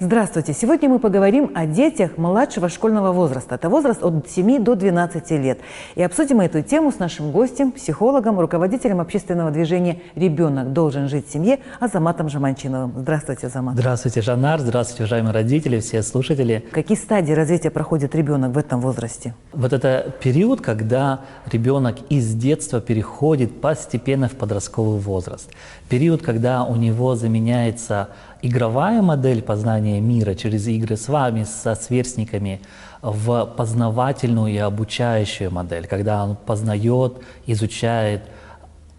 Здравствуйте! Сегодня мы поговорим о детях младшего школьного возраста. Это возраст от 7 до 12 лет. И обсудим эту тему с нашим гостем, психологом, руководителем общественного движения «Ребенок должен жить в семье» Азаматом Жаманчиновым. Здравствуйте, Азамат. Здравствуйте, Жанар. Здравствуйте, уважаемые родители, все слушатели. Какие стадии развития проходит ребенок в этом возрасте? Вот это период, когда ребенок из детства переходит постепенно в подростковый возраст. Период, когда у него заменяется игровая модель познания мира через игры с вами, со сверстниками, в познавательную и обучающую модель, когда он познает, изучает,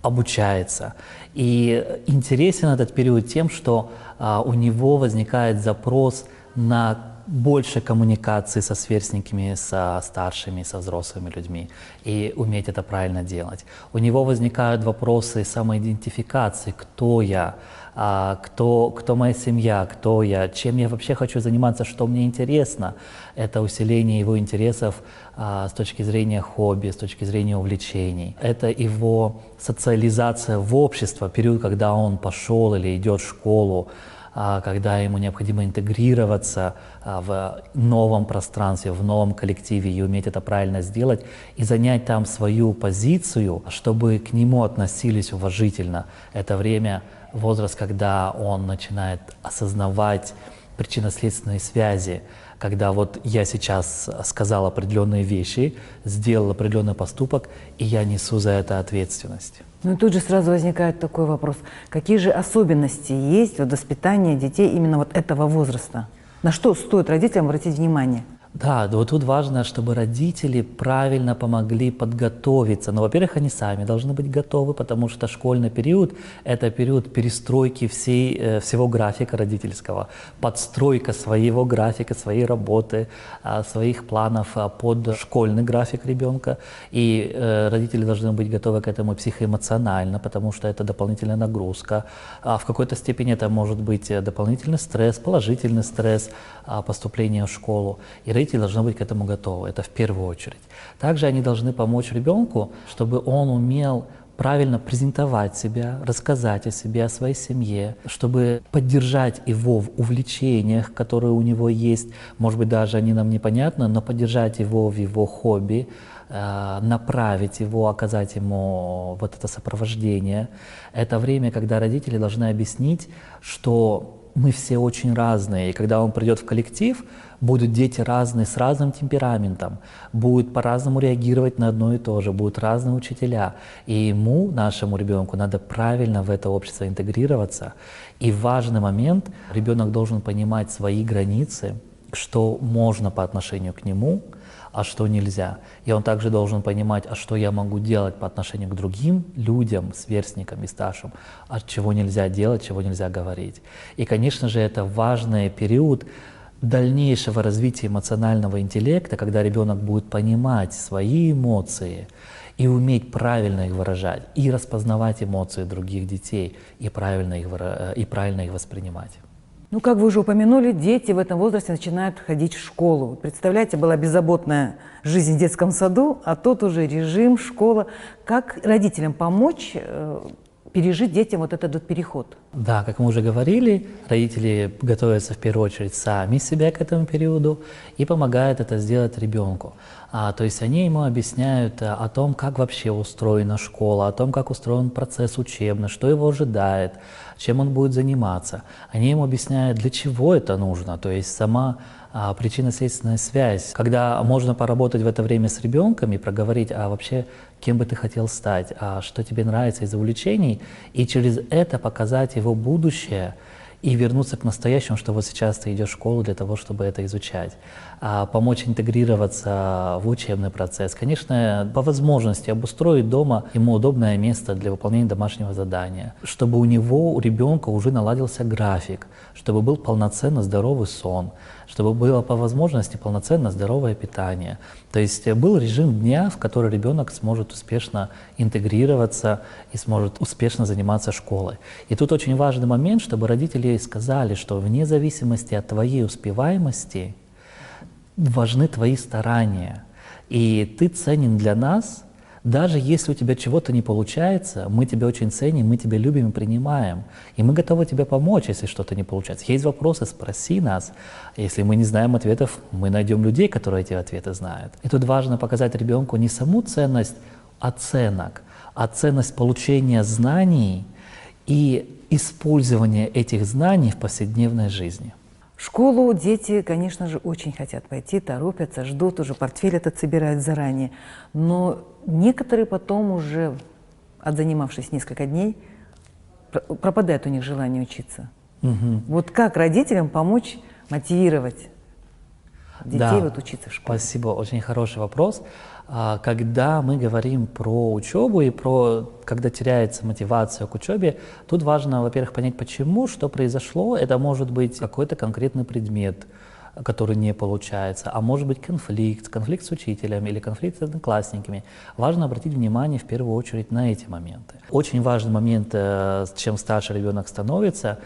обучается. И интересен этот период тем, что у него возникает запрос на больше коммуникации со сверстниками, со старшими, со взрослыми людьми, и уметь это правильно делать. У него возникают вопросы самоидентификации: кто я, кто моя семья, кто я, чем я вообще хочу заниматься, что мне интересно. Это усиление его интересов с точки зрения хобби, с точки зрения увлечений. Это его социализация в общество, период, когда он пошел или идет в школу, когда ему необходимо интегрироваться в новом пространстве, в новом коллективе и уметь это правильно сделать, и занять там свою позицию, чтобы к нему относились уважительно. Это время, возраст, когда он начинает осознавать причинно-следственные связи, когда вот я сейчас сказал определенные вещи, сделал определенный поступок, и я несу за это ответственность. Ну и тут же сразу возникает такой вопрос: какие же особенности есть в воспитании детей именно вот этого возраста? На что стоит родителям обратить внимание? Да, вот тут важно, чтобы родители правильно помогли подготовиться. Но, во-первых, они сами должны быть готовы, потому что школьный период – это период перестройки всего графика родительского, подстройка своего графика, своей работы, своих планов под школьный график ребенка. И родители должны быть готовы к этому психоэмоционально, потому что это дополнительная нагрузка. В какой-то степени это может быть дополнительный стресс, положительный стресс поступления в школу. И родители должны быть к этому готовы, это в первую очередь. Также они должны помочь ребенку, чтобы он умел правильно презентовать себя, рассказать о себе, о своей семье, чтобы поддержать его в увлечениях, которые у него есть. Может быть, даже они нам непонятны, но поддержать его в его хобби, направить его, оказать ему вот это сопровождение. Это время, когда родители должны объяснить, что мы все очень разные, и когда он придет в коллектив, будут дети разные, с разным темпераментом, будут по-разному реагировать на одно и то же, будут разные учителя. И ему, нашему ребенку, надо правильно в это общество интегрироваться. И важный момент, ребенок должен понимать свои границы, что можно по отношению к нему, а что нельзя. И он также должен понимать, а что я могу делать по отношению к другим людям, сверстникам и старшим, а чего нельзя делать, чего нельзя говорить. И, конечно же, это важный период дальнейшего развития эмоционального интеллекта, когда ребенок будет понимать свои эмоции и уметь правильно их выражать, и распознавать эмоции других детей, и правильно их воспринимать. Ну, как вы уже упомянули, дети в этом возрасте начинают ходить в школу. Представляете, была беззаботная жизнь в детском саду, а тут уже режим, школа. Как родителям помочь пережить детям вот этот переход? Да, как мы уже говорили, родители готовятся в первую очередь сами себя к этому периоду и помогают это сделать ребенку. То есть они ему объясняют о том, как вообще устроена школа, о том, как устроен процесс учебный, что его ожидает, чем он будет заниматься. Они ему объясняют, для чего это нужно, то есть сама причинно-следственная связь, когда можно поработать в это время с ребенком и проговорить, а вообще кем бы ты хотел стать, а что тебе нравится из увлечений, и через это показать его будущее и вернуться к настоящему, что вот сейчас ты идешь в школу для того, чтобы это изучать, помочь интегрироваться в учебный процесс. Конечно, по возможности обустроить дома ему удобное место для выполнения домашнего задания, чтобы у него, у ребенка уже наладился график, чтобы был полноценно здоровый сон, чтобы было по возможности полноценно здоровое питание. То есть был режим дня, в который ребенок сможет успешно интегрироваться и сможет успешно заниматься школой. И тут очень важный момент, чтобы родители сказали, что вне зависимости от твоей успеваемости важны твои старания. И ты ценен для нас Даже если у тебя чего-то не получается, мы тебя очень ценим, мы тебя любим и принимаем. И мы готовы тебе помочь, если что-то не получается. Есть вопросы, спроси нас. Если мы не знаем ответов, мы найдем людей, которые эти ответы знают. И тут важно показать ребенку не саму ценность оценок, а ценность получения знаний и использования этих знаний в повседневной жизни. В школу дети, конечно же, очень хотят пойти, торопятся, ждут, уже портфель этот собирают заранее. Но некоторые потом уже, отзанимавшись несколько дней, пропадает у них желание учиться. Вот как родителям помочь мотивировать детей вот учиться в школе? Спасибо, очень хороший вопрос. Когда мы говорим про учебу и когда теряется мотивация к учебе, тут важно, во-первых, понять, почему, что произошло. Это может быть какой-то конкретный предмет, который не получается, а может быть конфликт с учителем или конфликт с одноклассниками. Важно обратить внимание в первую очередь на эти моменты. Очень важный момент, чем старше ребенок становится,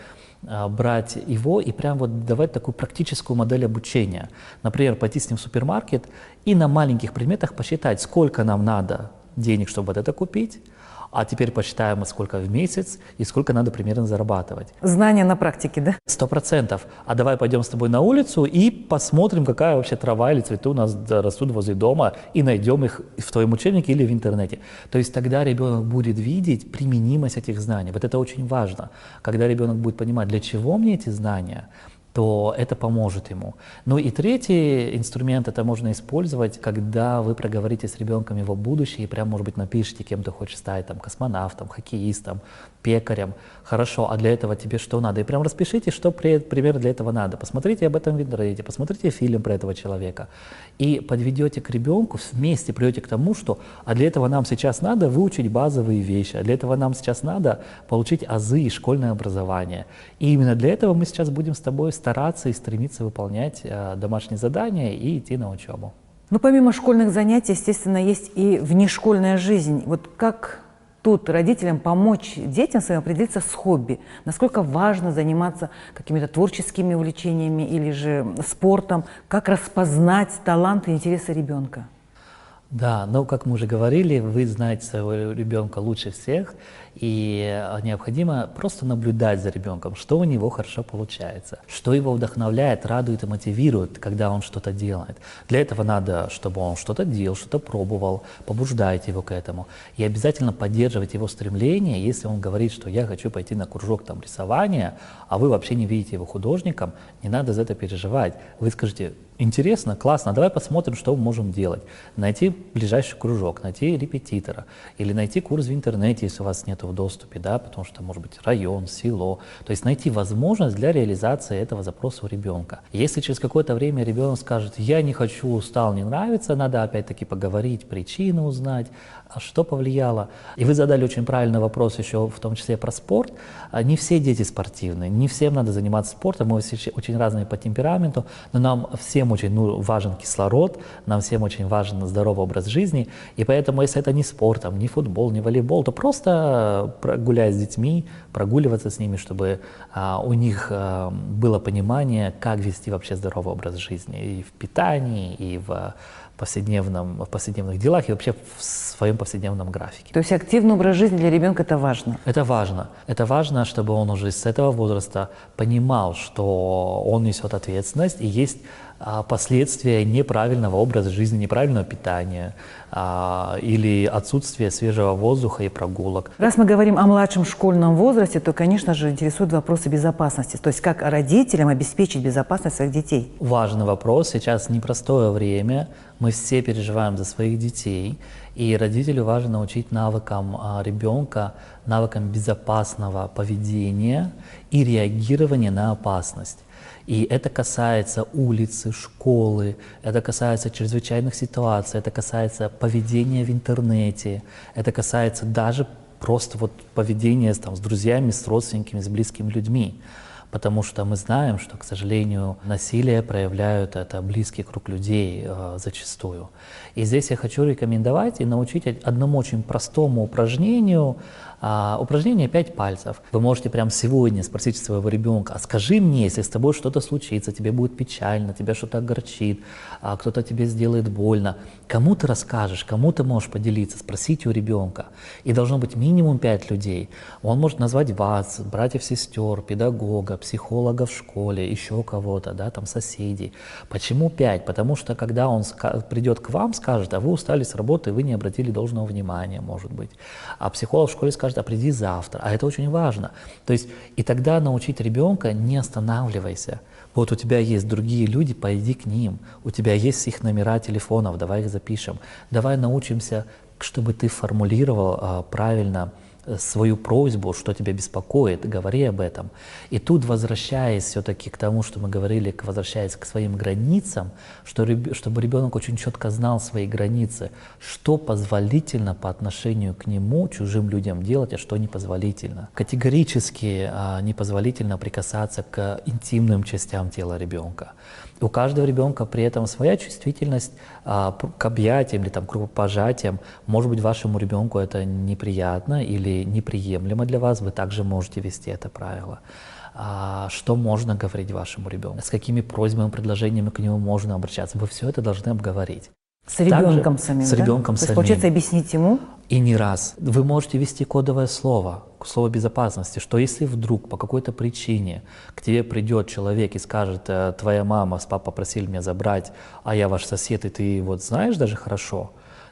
брать его и прям вот давать такую практическую модель обучения. Например, пойти с ним в супермаркет и на маленьких предметах посчитать, сколько нам надо денег, чтобы вот это купить, а теперь посчитаем, сколько в месяц и сколько надо примерно зарабатывать. Знания на практике, да? 100%. А давай пойдем с тобой на улицу и посмотрим, какая вообще трава или цветы у нас растут возле дома, и найдем их в твоем учебнике или в интернете. То есть тогда ребенок будет видеть применимость этих знаний. Вот это очень важно. Когда ребенок будет понимать, для чего мне эти знания, то это поможет ему. Ну и третий инструмент, это можно использовать, когда вы проговорите с ребенком его будущее и прям, может быть, напишите, кем ты хочешь стать, там, космонавтом, хоккеистом, пекарем. Хорошо, а для этого тебе что надо? И прям распишите, что примерно для этого надо. Посмотрите об этом в интернете, посмотрите фильм про этого человека. И подведете к ребенку, вместе придете к тому, что а для этого нам сейчас надо выучить базовые вещи, а для этого нам сейчас надо получить азы и школьное образование. И именно для этого мы сейчас будем с тобой стараться и стремиться выполнять домашние задания и идти на учебу. Ну, помимо школьных занятий, естественно, есть и внешкольная жизнь. Вот как тут родителям помочь детям своим определиться с хобби? Насколько важно заниматься какими-то творческими увлечениями или же спортом? Как распознать талант и интересы ребенка? Да, но, как мы уже говорили, вы знаете своего ребенка лучше всех, и необходимо просто наблюдать за ребенком, что у него хорошо получается, что его вдохновляет, радует и мотивирует, когда он что-то делает. Для этого надо, чтобы он что-то делал, что-то пробовал, побуждайте его к этому. И обязательно поддерживайте его стремление, если он говорит, что я хочу пойти на кружок там, рисования, а вы вообще не видите его художником, не надо за это переживать. Вы скажете: интересно, классно, давай посмотрим, что мы можем делать. Найти ближайший кружок, найти репетитора или найти курс в интернете, если у вас нет в доступе, да, потому что, может быть, район, село. То есть найти возможность для реализации этого запроса у ребенка. Если через какое-то время ребенок скажет: я не хочу, устал, не нравится, надо опять-таки поговорить, причины узнать, а что повлияло. И вы задали очень правильный вопрос еще в том числе про спорт. Не все дети спортивные, не всем надо заниматься спортом, мы все очень разные по темпераменту, но нам всем очень важен кислород, нам всем очень важен здоровый образ жизни, и поэтому, если это не спорт, там, не футбол, не волейбол, то просто гулять с детьми, прогуливаться с ними, чтобы у них было понимание, как вести вообще здоровый образ жизни и в питании, и в повседневных делах, и вообще в своем повседневном графике. То есть активный образ жизни для ребенка – это важно? Это важно. Это важно, чтобы он уже с этого возраста понимал, что он несет ответственность, и есть последствия неправильного образа жизни, неправильного питания или отсутствия свежего воздуха и прогулок. Раз мы говорим о младшем школьном возрасте, то, конечно же, интересуют вопросы безопасности. То есть как родителям обеспечить безопасность своих детей? Важный вопрос. Сейчас непростое время. Мы все переживаем за своих детей. И родителю важно научить навыкам ребенка, навыкам безопасного поведения и реагирования на опасность. И это касается улицы, школы, это касается чрезвычайных ситуаций, это касается поведения в интернете, это касается даже просто вот поведения там, с друзьями, с родственниками, с близкими людьми. Потому что мы знаем, что, к сожалению, насилие проявляют это близкий круг людей зачастую. И здесь я хочу рекомендовать и научить одному очень простому упражнению, Упражнение 5 пальцев. Вы можете прямо сегодня спросить своего ребенка: а скажи мне, если с тобой что-то случится, тебе будет печально, тебя что-то огорчит, кто-то тебе сделает больно, кому ты расскажешь, кому ты можешь поделиться, спросите у ребенка. И должно быть минимум 5 людей. Он может назвать вас, братьев, сестер, педагога, психолога в школе, еще кого-то, да, там соседей. Почему 5? Потому что когда он придет к вам, скажет: а вы устали с работы, вы не обратили должного внимания, может быть. А психолог в школе скажет: а приди завтра. А это очень важно. То есть и тогда научить ребенка: не останавливайся. Вот у тебя есть другие люди, пойди к ним. У тебя есть их номера телефонов, давай их запишем. Давай научимся, чтобы ты формулировал правильно свою просьбу, что тебя беспокоит, говори об этом. И тут, возвращаясь все-таки к тому, что мы говорили, возвращаясь к своим границам, чтобы ребенок очень четко знал свои границы, что позволительно по отношению к нему, чужим людям делать, а что непозволительно. Категорически непозволительно прикасаться к интимным частям тела ребенка. У каждого ребенка при этом своя чувствительность к объятиям или там, к рукопожатиям. Может быть, вашему ребенку это неприятно или неприемлемо для вас, вы также можете вести это правило. Что можно говорить вашему ребенку, с какими просьбами, предложениями к нему можно обращаться. Вы все это должны обговорить. С ребенком самим, с да? ребенком То есть, самим. получается, объяснить ему? И не раз. Вы можете ввести кодовое слово безопасности, что если вдруг по какой-то причине к тебе придет человек и скажет: твоя мама с папой просили меня забрать, а я ваш сосед, и ты вот знаешь даже хорошо,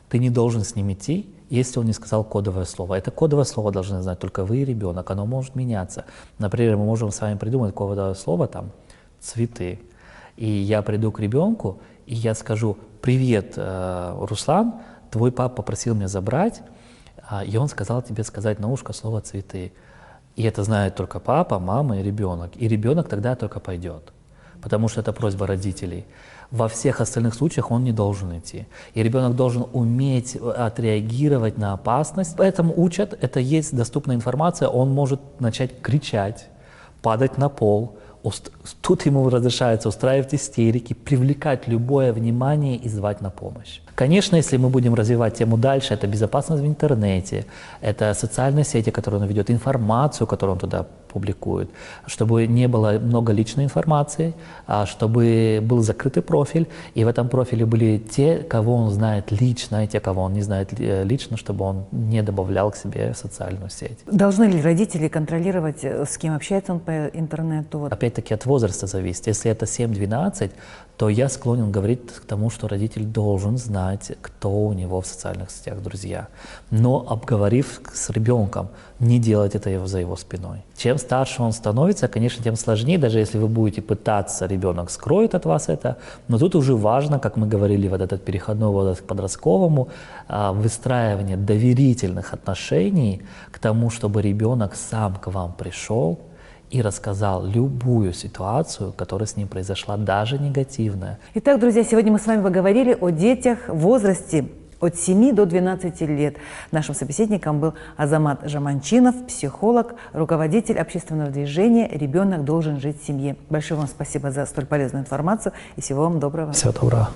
ты не должен с ним идти, если он не сказал кодовое слово. Это кодовое слово должны знать только вы и ребенок, оно может меняться. Например, мы можем с вами придумать кодовое слово, там, цветы. И я приду к ребенку, и я скажу: привет, Руслан, твой папа попросил меня забрать, и он сказал тебе сказать на ушко слово «цветы». И это знает только папа, мама и ребенок. И ребенок тогда только пойдет, потому что это просьба родителей. Во всех остальных случаях он не должен идти. И ребенок должен уметь отреагировать на опасность. Поэтому учат, это есть доступная информация, он может начать кричать, падать на пол. Тут ему разрешается устраивать истерики, привлекать любое внимание и звать на помощь. Конечно, если мы будем развивать тему дальше, это безопасность в интернете, это социальные сети, которые он ведет, информацию, которую он туда публикует, чтобы не было много личной информации, чтобы был закрытый профиль, и в этом профиле были те, кого он знает лично, и те, кого он не знает лично, чтобы он не добавлял к себе в социальную сеть. Должны ли родители контролировать, с кем общается он по интернету? Вот. Опять-таки от возраста зависит. Если это 7-12, то я склонен говорить к тому, что родитель должен знать, кто у него в социальных сетях друзья. Но обговорив с ребенком, не делать это за его спиной. Чем старше он становится, конечно, тем сложнее, даже если вы будете пытаться, ребенок скроет от вас это, но тут уже важно, как мы говорили, вот этот переходной возраст к подростковому, выстраивание доверительных отношений к тому, чтобы ребенок сам к вам пришел и рассказал любую ситуацию, которая с ним произошла, даже негативная. Итак, друзья, сегодня мы с вами поговорили о детях в возрасте от 7 до 12 лет. Нашим собеседником был Азамат Жаманчинов, психолог, руководитель общественного движения «Ребенок должен жить в семье». Большое вам спасибо за столь полезную информацию и всего вам доброго. Всего доброго.